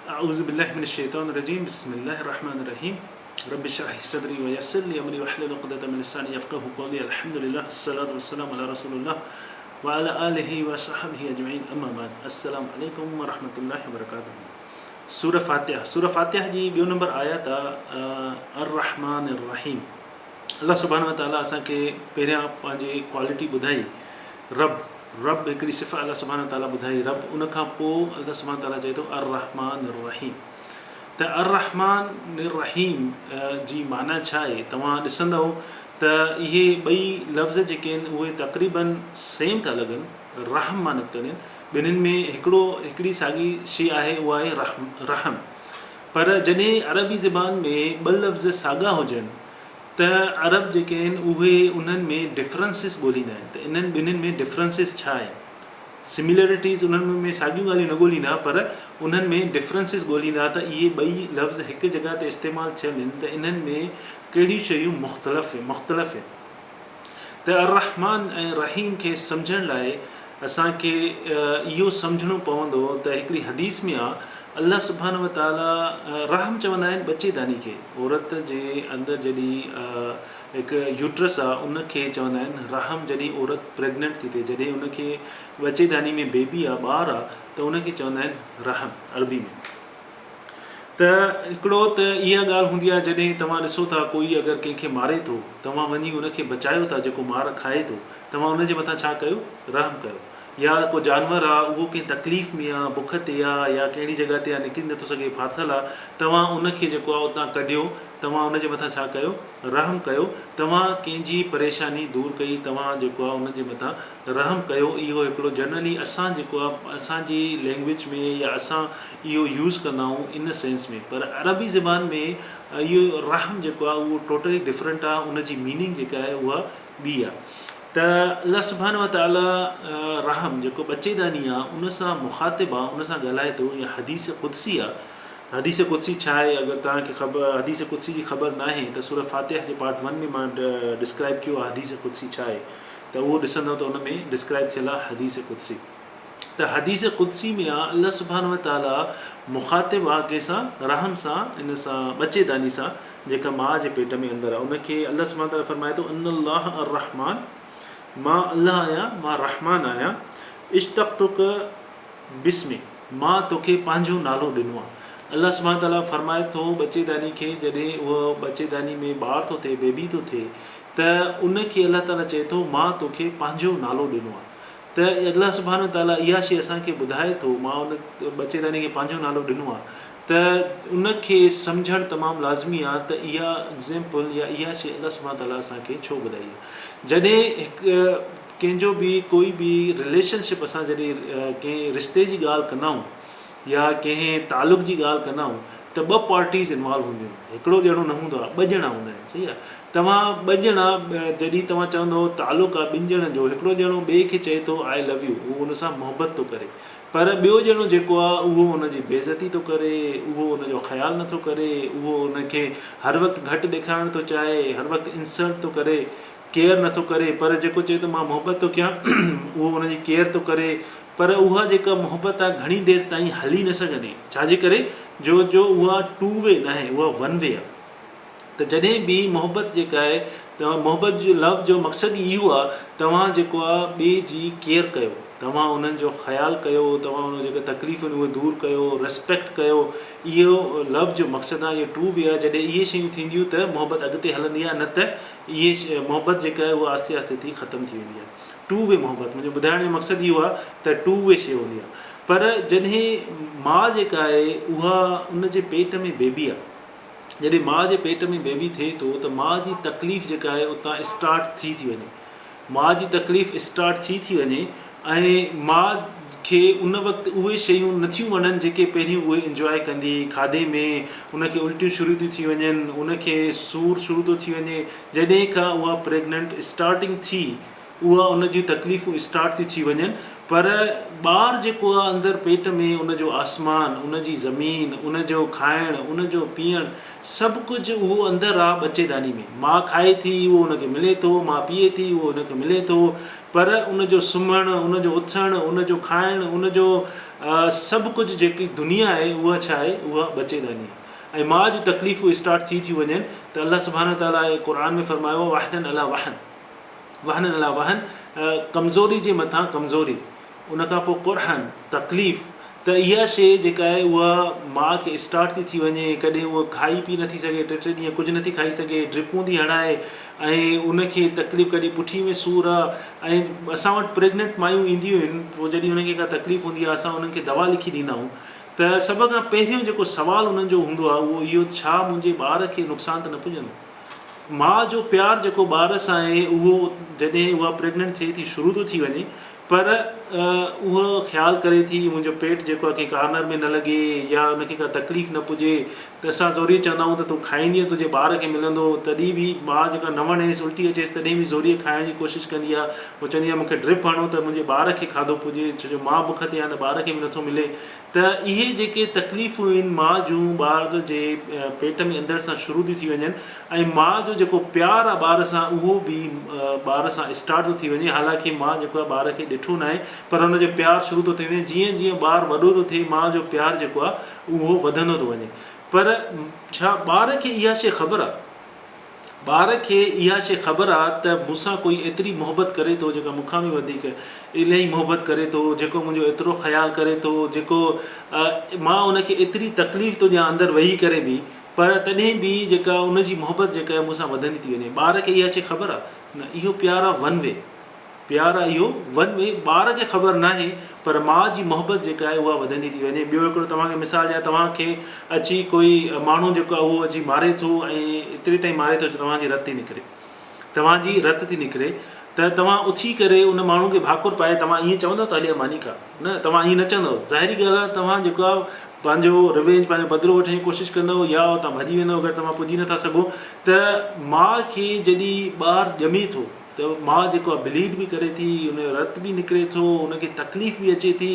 أعوذ بالله من الشيطان الرجيم بسم الله الرحمن الرحيم رب اشرح لي صدري ويسر لي أمري واحلل عقدة من لساني يفقهوا قولي الحمد لله الصلاة والسلام على رسول الله وعلى آله وصحبه أجمعين أما بعد السلام عليكم ورحمة الله وبركاته Surah Fatiha जी ॿियो नंबर आयत Ar-Rahman Ar-Rahim अल्लाह सुब्हानहु व तआला असांखे पहिरियां पंहिंजी क्वालिटी ॿुधाई रब हिकिड़ी सिफ़त अल्लाह सुब्हानहु व तआला ॿुधाई रब उन खां पोइ अल्लाह सुब्हानहु व तआला चए थो Ar-Rahman Ar-Rahim त Ar-Rahman Ar-Rahim जी माना छा आहे तव्हां ॾिसंदव त इहे ॿई लफ़्ज़ जेके आहिनि उहे तक़रीबन सेम था लॻनि रहम मां निकितल आहिनि ॿिन्हिनि में हिकिड़ी साॻी शइ आहे उहा आहे रहम पर जॾहिं अरबी ज़बान में ॿ लफ़्ज़ साॻा हुजनि त अरब जेके आहिनि उहे उन्हनि में डिफरेंसिस ॻोल्हींदा आहिनि त इन्हनि ॿिन्हिनि में डिफरेंसिस छा आहे सिमिलरिटीज़ उन्हनि में साॻियूं ॻाल्हियूं न ॻोल्हींदा पर उन्हनि में डिफरेंसिस ॻोल्हींदा त इहे ॿई लफ़्ज़ हिकु जॻह ते इस्तेमालु थियल आहिनि त इन्हनि में कहिड़ियूं शयूं मुख़्तलिफ़ आहिनि त अर-रहमान ऐं रहीम खे सम्झण लाइ असांखे इहो सम्झणो पवंदो त हिकिड़ी हदीस में आहे अल्लाह सुब्हानहु व तआला रहम चवंदा आहिनि बच्चेदानी खे औरत जे अंदरि जॾहिं हिकु यूट्रस आहे उनखे चवंदा आहिनि रहम जॾहिं औरत प्रेग्नेंट थी थिए जॾहिं उनखे बच्चेदानी में बेबी आहे ॿार आहे त उनखे चवंदा आहिनि रहम अरबी में त हिकिड़ो त इहा ॻाल्हि हूंदी आहे जॾहिं तव्हां ॾिसो था कोई अगरि कंहिंखे मारे थो तव्हां वञी उनखे बचायो था जेको मार खाए थो तव्हां उनजे मथां छा कयो रहम कयो या को जानवर आहे उहो कंहिं तकलीफ़ में आहे बुख ते आहे या कहिड़ी जॻह ते आहे निकिरी नथो सघे फाथल आहे तव्हां उनखे जेको आहे उतां कढियो तव्हां उनजे मथां छा कयो रहम कयो तव्हां कंहिंजी परेशानी दूरि कई तव्हां जेको आहे उनजे मथां रहम कयो इहो हिकिड़ो जनरली असां जेको आहे असांजी लैंग्वेज में या असां इहो यूज़ कंदा आहियूं इन सेंस में पर अरबी ज़बान में इहो रहम जेको आहे उहो टोटली डिफरेंट आहे उनजी मीनिंग जेका आहे उहा ॿी आहे त अल्लाह सुब्हानहु व तआला रहम जेको बच्चेदानी आहे उन सां मुखातिब आहे उन सां ॻाल्हाए थो या हदीस क़ुदसी आहे हदीस क़ुदसी छा आहे अगरि तव्हांखे ख़बर हदीस क़ुदसी जी ख़बर न आहे त सूरह फातिहा जे Part-1 में मां डिस्क्राइब कयो आहे हदीस क़ुदसी छा आहे त उहो ॾिसंदव त उन में डिस्क्राइब थियल आहे हदीस क़ुदसी त हदीस क़ुदसी में आहे अल्लाह सुब्हानहु व तआला मुखातिब आहे कंहिंसां रहम सां इन सां बच्चेदानी सां जेका माउ जे पेट में अंदरि आहे उनखे अल्लाह सुब्हानहु व तआला फरमाए थो अल्लाह अर-रहमान मां अल्लाह आहियां मां रहमान आहियां इश्तक़्तुक बिस्मि मां तोखे पंहिंजो नालो ॾिनो आहे अल्लाह सुब्हानहु व तआला फरमाए थो बच्चेदानी खे जॾहिं उहो बच्चेदानी में ॿार थो थिए बेबी थो थिए त उनखे अल्लाह ताला चए थो मां तोखे पंहिंजो नालो ॾिनो आहे त अल्लाह सुब्हानहु व तआला इहा शइ असांखे ॿुधाए थो मां उन बच्चेदानी खे पंहिंजो नालो ॾिनो आहे त उनखे सम्झणु तमामु लाज़मी आहे त इहा एग्ज़ाम्पल या इहा शइ अल्लाह सुब्हानहु व तआला असांखे छो ॿुधाई आहे जॾहिं हिकु कंहिंजो बि कोई बि रिलेशनशिप असां जॾहिं कंहिं रिश्ते जी ॻाल्हि कंदा आहियूं या कंहिं तालुक़ जी ॻाल्हि कंदा आहियूं त ॿ पार्टीज़ इन्वॉल्व हूंदियूं आहिनि हिकिड़ो ॼणो न हूंदो आहे ॿ ॼणा हूंदा आहिनि सही आहे तव्हां ॿ ॼणा जॾहिं तव्हां चवंदो तालुक़ आहे ॿिनि ॼणनि जो हिकिड़ो ॼणो ॿिए खे चए थो आई लव यू उहो उन सां मुहबत थो करे पर ॿियो ॼणो जेको आहे उहो उनजी बेइज़ती थो करे उहो उनजो ख़्यालु नथो करे उहो उनखे हर वक़्तु घटि ॾेखारणु थो चाहे हर वक़्तु इंसल्ट थो करे केयर नथो करे पर जेको चए थो मां मुहबत थो कयां उहो उनजी केयर थो करे पर उहा जेका मुहबत आहे घणी देरि ताईं हली न सघंदी छाजे करे जो उहा टू वे न आहे उहा वन वे आहे त जॾहिं बि मुहबत जेका आहे तव्हां मुहबत जो लफ़्ज़ जो मक़सदु इहो आहे तव्हां जेको आहे ॿिए जी केयर कयो तव्हां उन्हनि जो ख़्यालु कयो तव्हां उन जेका तकलीफ़ आहिनि उहे दूरि कयो रिस्पेक्ट कयो इहो लफ़्ज़ जो मक़सदु आहे इहो टू वे आहे जॾहिं इहे शयूं थींदियूं त मुहबत अॻिते हलंदी आहे न त इहे मुहबत जेका आहे उहा आस्ते आस्ते थी ख़तमु थी वेंदी आहे टू वे मुहबत मुंहिंजो ॿुधाइण जो मक़सदु इहो आहे त टू वे शइ हूंदी आहे पर जॾहिं माउ जेका आहे उहा उनजे पेट में बेबी आहे जॾहिं माउ जे पेट में बेबी थिए थो त माउ जी तकलीफ़ जेका आहे उतां स्टार्ट थी वञे माउ जी तकलीफ़ स्टार्ट थी वञे ऐं माउ खे उन वक़्तु उहे शयूं नथियूं वणनि जेके पहिरियों उहे इंजॉय कंदी खाधे में उनखे उल्टियूं शुरू थी वञनि उनखे सूरु शुरू थो थी वञे जॾहिं खां उहा प्रेग्नेंट स्टार्टिंग थी उहा उन जी तकलीफ़ूं स्टार्ट थी वञनि। पर ॿारु जेको आहे अंदरि पेट में उनजो आसमान, उनजी ज़मीन, उनजो खाइणु, उनजो पीअणु सभु कुझु उहो अंदरि आहे बच्चेदानी में। माउ खाए थी उहो उनखे मिले थो, माउ पीए थी उहो उनखे मिले थो, पर उनजो सुम्हणु, उनजो उथणु, उनजो खाइणु, उनजो सभु कुझु जेकी दुनिया आहे उहा छा आहे, उहा बच्चेदानी आहे। ऐं माउ जूं तकलीफ़ूं स्टार्ट थी वञनि त अलाह सुब्हानो ताला क़ुर में फरमायो वाहन अला वाहन, वाहन अला वाहन, कमज़ोरी जे मथां कमज़ोरी, उनखां पोइ क़ुरहन तकलीफ़। त इहा शइ जेका आहे उहा माउ खे स्टार्ट थी वञे, कॾहिं उहा खाई पी नथी सघे, 3 ॾींहं कुझु नथी खाई सघे, ड्रिपूं थी हणाए ऐं उनखे तकलीफ़, कॾहिं पुठी में सूरु आहे। ऐं असां वटि प्रेगनेंट मायूं ईंदियूं आहिनि, पोइ जॾहिं उनखे का तकलीफ़ हूंदी आहे असां उन्हनि खे दवा लिखी ॾींदा आहियूं। त सभ खां पहिरियों जेको सुवालु उन्हनि जो हूंदो आहे उहो इहो, छा मुंहिंजे ॿार खे नुक़सानु त न पुॼंदो। माउ जो प्यारु जेको ॿार सां आहे उहो जॾहिं उहा प्रेगनेंट थिए थी, शुरू थो थी वञे, पर उहो ख़्यालु करे थी मुंहिंजो पेट जेको आहे कंहिं कार्नर में न लॻे या उनखे का तकलीफ़ न पुॼे। त असां ज़ोरी चवंदा आहियूं त तूं खाईंदीअ तुंहिंजे ॿार खे मिलंदो, तॾहिं बि माउ जेका न वणेसि, उल्टी अचेसि, तॾहिं बि ज़ोरी खाइण जी कोशिशि कंदी आहे। पोइ चवंदी आहे मूंखे ड्रिप हणो त मुंहिंजे ॿार खे खाधो पुॼे, छो जो माउ बुख ते आहे त ॿार खे बि नथो मिले। त इहे जेके तकलीफ़ूं आहिनि माउ जूं ॿार जे पेट में अंदरि सां शुरू थी वञनि, ऐं माउ जो जेको प्यारु आहे ॿार सां उहो बि ॿार सां स्टार्ट थो थी वञे। हालांकि माउ जेको आहे ॿार खे ॾिठो न आहे, पर हुनजो प्यारु शुरू थो थी वञे। जीअं जीअं ॿारु वॾो थो थिए माउ जो प्यारु जेको आहे उहो वधंदो थो वञे। पर छा ॿार खे इहा शइ ख़बर आहे, ॿार खे इहा शइ ख़बर आहे त मूंसां कोई एतिरी मोहबत करे थो, जेका मूंखां बि वधीक इलाही मोहबत करे थो, जेको मुंहिंजो एतिरो ख़्यालु करे थो, जेको मां उनखे एतिरी तकलीफ़ थो ॾियां अंदरि वेही करे बि, पर तॾहिं बि जेका उनजी मोहबत जेका आहे मूंसां वधंदी थी वञे। ॿार खे इहा शइ ख़बर आहे न, इहो प्यारु आहे वन वे, प्यारु आहे इहो वन वे। ॿार खे ख़बर न आहे, पर माउ जी मोहबत जेका आहे उहा वधंदी थी वञे। ॿियो हिकिड़ो तव्हांखे मिसाल ॾियां, तव्हांखे अची कोई माण्हू जेको आहे उहो अची मारे थो ऐं एतिरे ताईं मारे थो, तव्हांजी रत थी निकिरे, तव्हांजी रत थी निकिरे, त तव्हां उथी करे उन माण्हू खे भाकुर पाए तव्हां ईअं चवंदव त हली मानी का न, तव्हां ईअं न चवंदव। ज़ाहिरी ॻाल्हि आहे, तव्हां जेको आहे पंहिंजो रिवेंज, पंहिंजो बदिलो वठण जी कोशिशि कंदव, या तव्हां भॼी वेंदव अगरि तव्हां पुॼी नथा सघो। त माउ खे जॾहिं ॿारु ॼमे थो त माउ जेको आहे ब्लीड बि करे थी, उनजो रत बि निकिरे थो, उनखे तकलीफ़ बि अचे थी,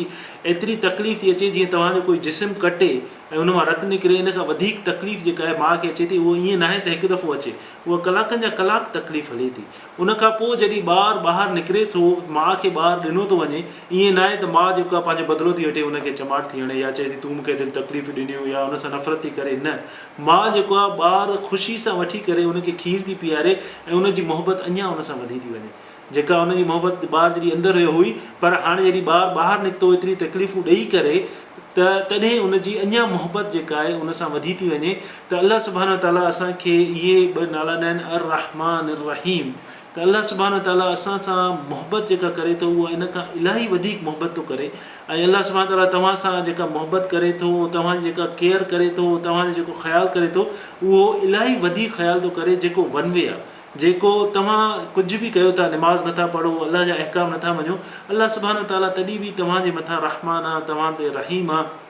एतिरी तकलीफ़ थी अचे जीअं तव्हांजो कोई जिस्म कटे ऐं उन मां रत निकिरे। इन खां वधीक तकलीफ़ जेका आहे माउ खे अचे थी, उहो ईअं न आहे त हिकु दफ़ो अचे, उहा कलाकनि जा कलाक तकलीफ़ हले थी। उनखां पोइ जॾहिं ॿारु ॿाहिरि निकिरे थो, माउ खे ॿारु ॾिनो थो वञे, ईअं न आहे त माउ जेको आहे पंहिंजो बदिलो थी वठे, उनखे चमाट थी हणे या चए थी तूं मूंखे दिलि तकलीफ़ ॾिनियूं या उन सां नफ़रत थी करे। न, माउ जेको आहे ॿारु ख़ुशी सां वठी करे उनखे खीर थी पीआरे ऐं उनजी मोहबत अञा उन सां वधी थी वञे। जेका उनजी मोहबत ॿारु जॾहिं अंदरि हुई, पर हाणे जॾहिं ॿारु ॿाहिरि निकितो एतिरी तकलीफ़ूं ॾेई करे, त तॾहिं उनजी अञा मोहबत जेका आहे उन सां वधी थी वञे। त अलाह सुब्हानो ताला असांखे इहे 2 नाला ॾियनि, अर-रहमान अर-रहीम। त अलाह सुब्हानो ताला असां सां मोहबत जेका करे थो उहा इन खां इलाही वधीक मोहबत थो करे। ऐं अलाह सुब्हानो ताला तव्हां सां जेका मोहबत करे थो, तव्हांजी जेका केयर करे थो, तव्हांजो जेको ख़्यालु करे थो, उहो इलाही वधीक ख़्यालु थो करे, जेको वन वे आहे। जेको तव्हां कुझु बि कयो था, नमाज़ नथा पढ़ो, अलाह जा अहकाम नथा मञो, अलाह सुब्हानो ताला तॾहिं बि तव्हांजे मथां रहमान आहे, तव्हां ते रहीम आहे।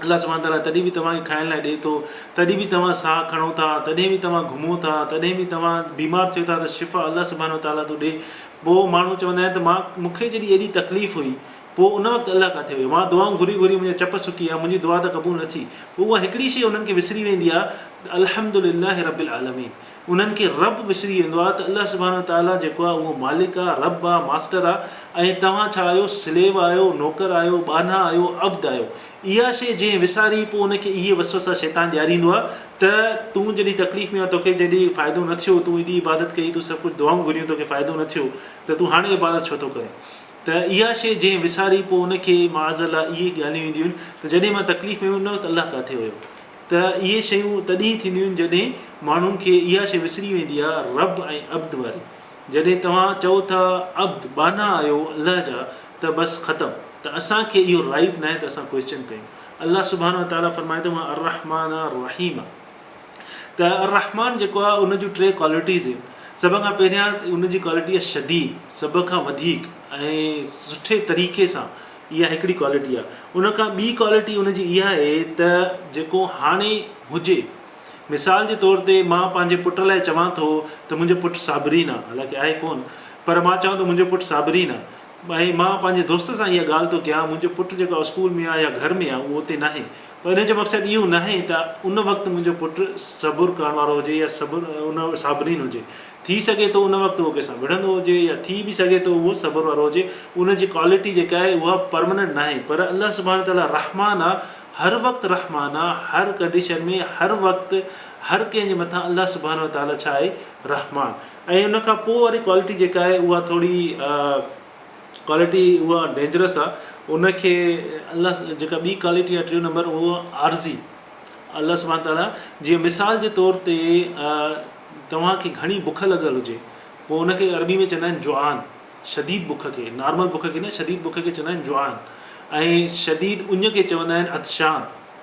अलाह सुब्हानो ताला तॾहिं बि तव्हांखे खाइण लाइ ॾिए थो, तॾहिं बि तव्हां साहु खणो था, तॾहिं बि तव्हां घुमो था, तॾहिं बि तव्हां बीमार थियो था त शिफ़ा अलाह सुब्हानो ताला थो ॾिए। पोइ माण्हू चवंदा आहिनि त मूंखे जॾहिं एॾी तकलीफ़ हुई, पोइ उन वक़्तु अलाह किथे हुयो, मां दुआऊं घुरी घुरी मुंहिंजा चप सुकी आहे, मुंहिंजी दुआ त क़बूल न थी। पोइ उहा हिकिड़ी शइ उन्हनि खे विसरी वेंदी आहे, अल्हम्दुलिल्लाह रब्बिल आलमीन। उन्हनि खे रब विसरी वेंदो आहे त अलाह सुब्हानो ताला जेको आहे उहो मालिक आहे, रब आहे, मास्टर आहे, ऐं तव्हां छा आहियो, स्लेव आहियो, नौकर आहियो, बाना आहियो, अब्द आहियो। इहा शइ जंहिं विसारी, पोइ उनखे इहे वसवसा शैतान ॾियारींदो आहे त तूं जॾहिं तकलीफ़ में आहे, तोखे जॾहिं फ़ाइदो न थियो, तूं एॾी इबादत कई, तूं सभु कुझु दुआऊं घुरियूं, तोखे फ़ाइदो न थियो, त तूं हाणे इबादत छो थो करे। त इहा शइ जंहिं विसारी, पोइ उनखे माज़अल्लाह इहे ॻाल्हियूं ईंदियूं आहिनि त जॾहिं मां तकलीफ़ में हूंदो त अलाह किथे हुयो। त इहे शयूं तॾहिं थींदियूं आहिनि जॾहिं माण्हुनि खे इहा शइ विसरी वेंदी आहे, रब ऐं अब्द वारी। जॾहिं तव्हां चओ था अब्द बाना आहियो अलाह जा, त बसि ख़तमु। त असांखे इहो राइट न आहे त असां क्वेश्चन कयूं। अलाह सुब्हानो ताला फरमाए थो, मां अर-रहमान अर-रहीम। त अर-रहमान जेको आहे उन जूं 3 क्वालिटीज़ आहिनि। सभ खां पहिरियां उनजी क्वालिटी आहे शदीद, सभ खां वधीक ऐं सुठे तरीक़े सां, इहा हिकिड़ी क्वालिटी आहे। उनखां ॿी क्वालिटी उनजी इहा आहे त जेको हाणे हुजे, मिसाल जे तौर ते मां पंहिंजे पुट लाइ चवां थो त मुंहिंजो पुटु साबरीन आहे, हालांकि आहे कोन, पर मां चवां थो मुंहिंजो पुटु साबरीन आहे। ऐं मां पंहिंजे दोस्त सां इहा ॻाल्हि थो कयां, मुंहिंजो पुटु जेको स्कूल में आहे या घर में आहे उहो उते नाहे, पर हिन जो मक़सदु इहो नाहे त उन वक़्तु मुंहिंजो पुटु सबुरु करण वारो हुजे या उन साबरीन हुजे। थी सघे थो उन वक़्तु उहो कंहिंसां विढ़ंदो हुजे या थी बि सघे थो उहो सबुरु वारो हुजे, उनजी क्वालिटी जेका आहे उहा परमानेंट नाहे। पर अल्लाह सुभाणे ताला रहमान आहे, हर वक़्तु रहमान आहे, हर कंडीशन में, हर वक़्तु, हर कंहिंजे मथां अल्लाह सुभाणे ताला छा आहे, रहमान। ऐं उन खां पोइ वारी क्वालिटी जेका आहे उहा थोरी क्वालिटी उहा डेंजरस आहे। उनखे अल्लाह जेका ॿी क्वालिटी आहे 3 नंबर, उहा आर्ज़ी। अल्लाह सुभाणे ताला जीअं मिसाल जे तौर ते तव्हांखे घणी बुख लॻल हुजे, पोइ उनखे अरबी में चवंदा आहिनि जुआन, शदीद बुख खे, नॉर्मल बुख खे न, शदीद बुख खे चवंदा आहिनि जुआन। ऐं शदीद उञ खे चवंदा आहिनि अतशान,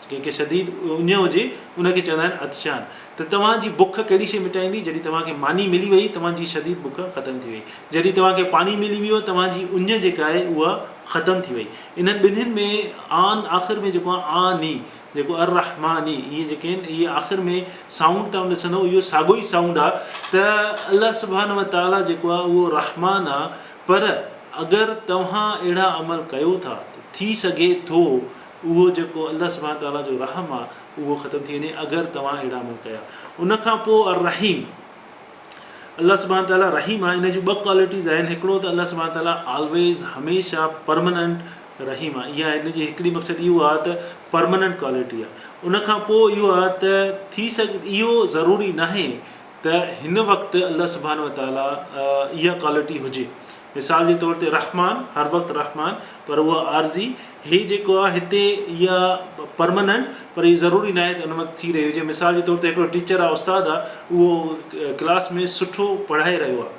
कंहिंखे शदीद उञ हुजे उनखे चवंदा आहिनि अतशान। त तव्हांजी बुख कहिड़ी शइ मिटाईंदी? जॾहिं तव्हांखे मानी मिली वई तव्हांजी शदीद बुख ख़तमु थी वई, जॾहिं तव्हांखे पाणी मिली वियो तव्हांजी उञ जेका आहे उहा ख़तमु थी वई। इन्हनि ॿिन्हिनि में आन आख़िर में जेको आहे आनी, जेको अर-रहमानी, इहे जेके आहिनि इहे आख़िर में साउंड तव्हां ॾिसंदव इहो साॻियो ई साउंड आहे। त अल्लाह सुभाणे व ताला जेको आहे उहो रहमान आहे, पर अगरि तव्हां अहिड़ा अमल कयो था त थी सघे थो उहो जेको अल्लाह सुभाणे ताला जो रहम आहे उहो ख़तमु थी वञे, अगरि तव्हां अहिड़ा अमल कया। उनखां पोइ अर-रहीम, अल्लाह सुभाणे ताला रहीम आहे। इन जूं 2 क्वालिटीज़ आहिनि। हिकिड़ो त अल्लाह सुभाणे ताला ऑलवेज़, हमेशह परमानेंट रहीम आहे, इहा इन जी हिकिड़ी मक़सदु इहो आहे त परमानेंट क्वालिटी आहे। उनखां पोइ इहो आहे त थी सघे, इहो ज़रूरी नाहे त हिन वक़्तु अल्लाह सुभाणे व ताला इहा क्वालिटी हुजे। मिसाल जे तौर ते रहमान, हर वक़्तु रहमान, पर उहा आर्ज़ी। हे जेको आहे हिते इहा परमानेंट, पर इहा ज़रूरी न आहे त उन वक़्तु थी रही हुजे। मिसाल जे तौर ते हिकिड़ो टीचर आहे, उस्तादु आहे, उहो क्लास में सुठो पढ़ाए रहियो आहे,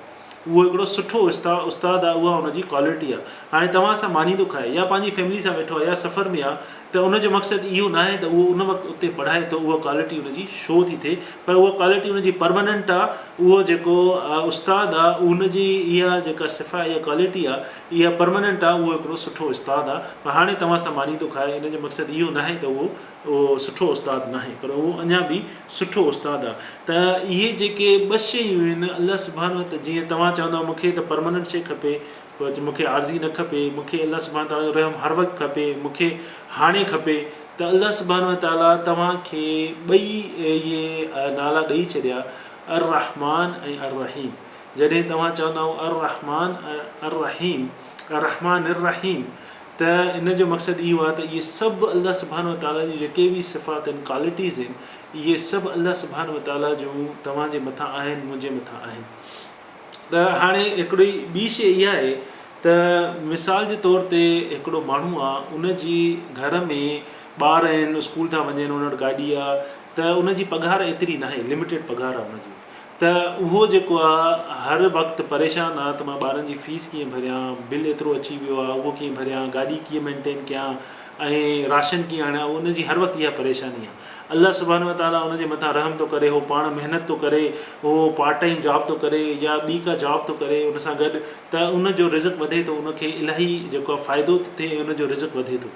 उहो हिकिड़ो सुठो उस्तादु आहे, उहा हुनजी क्वालिटी आहे। हाणे तव्हां सां मानी थो खाए या पंहिंजी फैमिली सां वेठो आहे या सफ़र में आहे, त उनजो मक़सदु इहो न आहे त उहो उन वक़्तु उते पढ़ाए थो, उहा क्वालिटी उनजी शो थी थिए, पर उहा क्वालिटी उनजी परमानेंट आहे। उहो जेको उस्तादु आहे उनजी इहा जेका सिफ़ा, इहा क्वालिटी आहे, इहा परमानेंट आहे, उहो हिकिड़ो सुठो उस्तादु आहे। पर हाणे तव्हां सां मानी थो खाए, इन जो मक़सदु इहो न आहे त उहो सुठो उस्तादु न आहे, पर उहो अञा बि सुठो उस्तादु आहे। त इहे जेके 2 शयूं आहिनि अल्लाह सुभाणे त जीअं तव्हां चवंदव मूंखे त परमानेंट शइ खपे, मूंखे आर्ज़ी न खपे, मूंखे अल्लाह सुभाणे ताला जो रहम हर वक़्तु खपे, मूंखे हाणे खपे, त अल्लाह सुभाणे ताला तव्हांखे 2 इहे नाला ॾेई छॾिया, अर-रहमान ऐं अर-रहीम। जॾहिं तव्हां चवंदा अर-रहमान अर-रहीम, अर-रहमान अर-रहीम, त इन जो मक़सदु इहो आहे त इहे सभु अल्लाह सुभाणे ताला जी जेके बि सिफ़ात आहिनि, क्वालिटीज़ आहिनि, इहे सभु अल्लाह सुभाणे ताला जूं तव्हांजे मथां आहिनि, मुंहिंजे मथां आहिनि। त हाणे हिकिड़ी ॿी शइ इहा आहे त मिसाल जे तौर ते हिकिड़ो माण्हू आहे, उनजी घर में ॿार आहिनि, स्कूल था वञनि, उन वटि गाॾी आहे, त उनजी पघार एतिरी न आहे, लिमिटेड पघार आहे उनजी। त उहो जेको आहे हर वक़्तु परेशान आहे त मां ॿारनि जी फ़ीस कीअं भरियां, बिल एतिरो अची वियो आहे उहो कीअं भरियां, गाॾी कीअं मेंटेन कयां ऐं राशन कीअं आणियां, उनजी हर वक़्तु इहा परेशानी आहे। अल्लाह सुभाणे ताला उनजे मथां रहम थो करे, उहो पाण महिनत थो करे, उहो पार्ट टाइम जॉब थो करे या ॿी का जॉब थो करे, उन सां गॾु त उनजो रिज़्क़ वधे थो, उनखे इलाही जेको आहे फ़ाइदो थो थिए, उनजो रिज़्क़ वधे थो।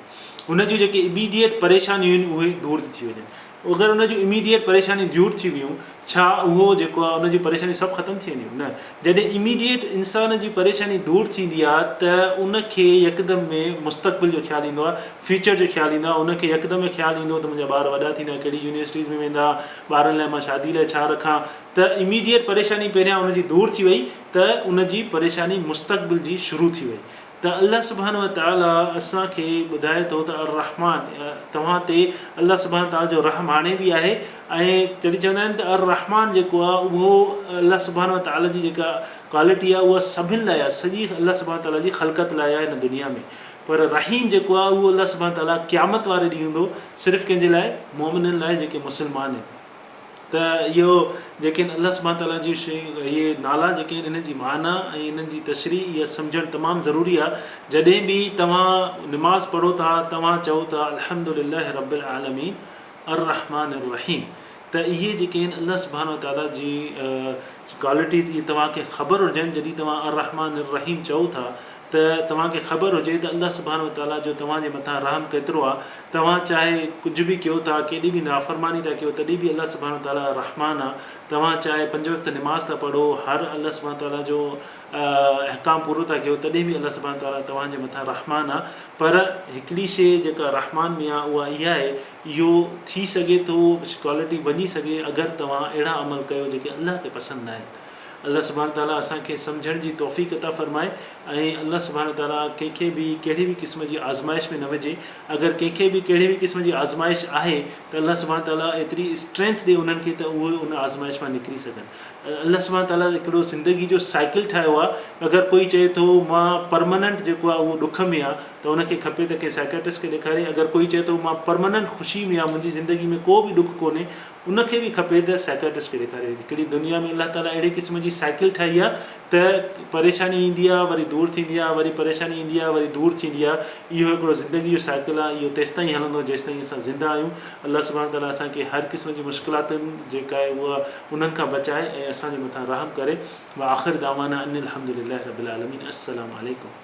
उनजूं जेके इमीडिएट परेशानियूं आहिनि उहे दूरि थी वञनि। अगरि उनजूं इमीडिएट परेशानियूं दूरि थी वियूं, छा उहो जेको आहे उनजी परेशानी सभु ख़तमु थी वेंदियूं? न। जॾहिं इमीडिएट इंसान जी परेशानी दूरि थींदी आहे त उनखे यकदमि में मुस्तक़बिल जो ख़्यालु ईंदो आहे, फ्यूचर जो ख़्यालु ईंदो आहे। उनखे यकदमि में ख़्यालु ईंदो त मुंहिंजा ॿार वॾा थींदा, कहिड़ी यूनिवर्सिटीज़ में वेंदा, ॿारनि लाइ मां शादी लाइ छा रखां। त इमीडिएट परेशानी पहिरियां उनजी दूरि थी वई त उनजी परेशानी मुस्तक़बिल जी शुरू थी वई। त अल्लाह सुभाणे व ताला असांखे ॿुधाए थो त अर-रहमान, तव्हां ते अल्लाह सुभाणे ताला जो रहम हाणे बि आहे। ऐं जॾहिं चवंदा आहिनि त अर-रहमान जेको आहे उहो अल्लाह सुभाणे व ताला जी जेका क्वालिटी आहे उहा सभिनि लाइ आहे, सॼी अल्लाह सुभाणे ताला जी ख़लक़त लाइ आहे हिन दुनिया में। पर रहीम जेको आहे उहो अल्लाह सुभाणे ताला क़यामत वारे ॾींहुं हूंदो, सिर्फ़ु कंहिंजे लाइ, मोमिननि लाइ, जेके मुस्लमान आहिनि। त इहो जेके अल्लाह सुभाणे ताला जी शयूं, इहे नाला जेके आहिनि, इन्हनि जी माना ऐं इन्हनि जी तशरीह इहा सम्झणु तमामु ज़रूरी आहे। जॾहिं बि तव्हां निमाज़ पढ़ो था, तव्हां चओ था अल्हम्दुलिल्लाह रब्बिल आलमीन अर-रहमान अर-रहीम, त इहे जेके आहिनि अल्लाह सुभाणे ताला जी क्वालिटीज़, इहे तव्हांखे ख़बर हुजनि। जॾहिं तव्हां अर-रहमान अर-रहीम चओ था त तव्हांखे ख़बर हुजे त अल्लाह सुब्हानहू व तआला जो तव्हांजे मथां रहम केतिरो आहे। तव्हां चाहे कुझु बि कयो था, केॾी बि नाफ़रमानी था कयो, तॾहिं बि अल्लाह सुब्हानहू व तआला रहमान आहे। तव्हां चाहे 5 वक़्त निमाज़ था पढ़ो, हर अल्लाह सुब्हानहू व तआला जो अहकाम पूरो था कयो, तॾहिं बि अल्लाह सुब्हानहू व तआला तव्हांजे मथां रहमान आहे। पर हिकिड़ी शइ जेका रहमान में आहे उहा इहा आहे, इहो थी सघे थो क्वालिटी वञी सघे अगरि तव्हां अहिड़ा अमल कयो जेके अल्लाह खे पसंदि न आहिनि। अल्लाह सुब्हानहू व तआला असांखे सम्झण जी तौफ़ीक़ अता फ़रमाए ऐं अल्लाह सुब्हानहू व तआला कंहिंखे बि कहिड़ी बि क़िस्म जी आज़माइश में न विझे। अगरि कंहिंखे बि कहिड़ी बि क़िस्म जी आज़माइश आहे त अल्लाह सुब्हानहू व तआला एतिरी स्ट्रेंथ ॾिए उन्हनि खे त उहे उन आज़माइश मां निकिरी सघनि। अल्लाह सुब्हानहू व तआला हिकिड़ो ज़िंदगी जो साइकिल ठाहियो आहे। अगरि कोई चए थो मां परमानेंट जेको आहे उहो ॾुख में आहे त उनखे खपे त कंहिं साइकेट्रिस्ट खे ॾेखारे। अगरि कोई चए थो मां परमानेंट ख़ुशी में आहे, मुंहिंजी ज़िंदगी में को बि ॾुख कोन्हे, उनखे बि खपे त साइकेट्रिस्ट खे ॾेखारे। हिकिड़ी दुनिया में अल्लाह ताला अहिड़ी क़िस्म जी साइकिल ठाही आहे त परेशानी ईंदी आहे, वरी दूरि थींदी आहे, वरी परेशानी ईंदी आहे, वरी दूरि थींदी आहे। इहो हिकिड़ो ज़िंदगी जो साइकिल आहे। इहो तेसिताईं हलंदो जेसिताईं असां ज़िंदा आहियूं। अल्लाह सुब्हानहू व तआला असांखे हर क़िस्म जी मुश्किलातुनि जेका आहे उहा उन्हनि खां बचाए ऐं असांजे मथां रहम करे। व आख़िर दावाना अनिल हम्दुलिल्लाहि रब्बिल आलमीन। अस्सलामु अलैकुम।